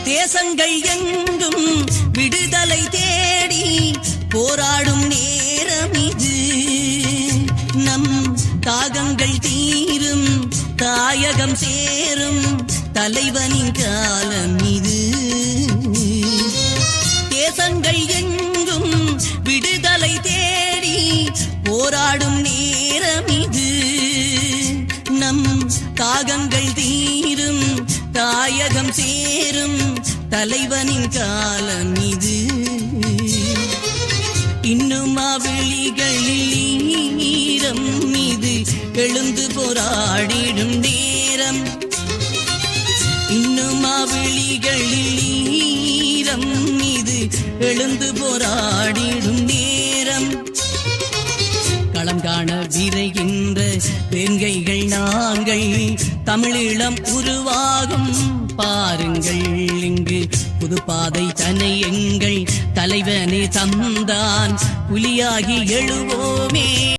தேசங்கள் எங்கும் விடுதலை தேடி போராடும் நேரம் இது. நம் தாகங்கள் தீரும், தாயகம் சேரும் தலைவனின் காலம் இது. தேசங்கள் எங்கும் விடுதலை தேடி போராடும் நேரம் இது. நம் தாகங்கள் தீரும், தாயகம் சேரும் தலைவனின் காலம் இது. இன்னும் விழிகளில் ஈரம் மீது எழுந்து போராடிடும் நேரம். இன்னும் விழிகளில் ஈரம் மீது எழுந்து போராடிடும் நேரம். களம் காண விரைகின்ற வேங்கைகள் நாங்கள், தமிழீழம் உருவாகும் பாருங்கள். இங்கு புதுப்பாதை தன்னை எங்கள் தலைவனே தந்தான், புலியாகி எழுவோமே.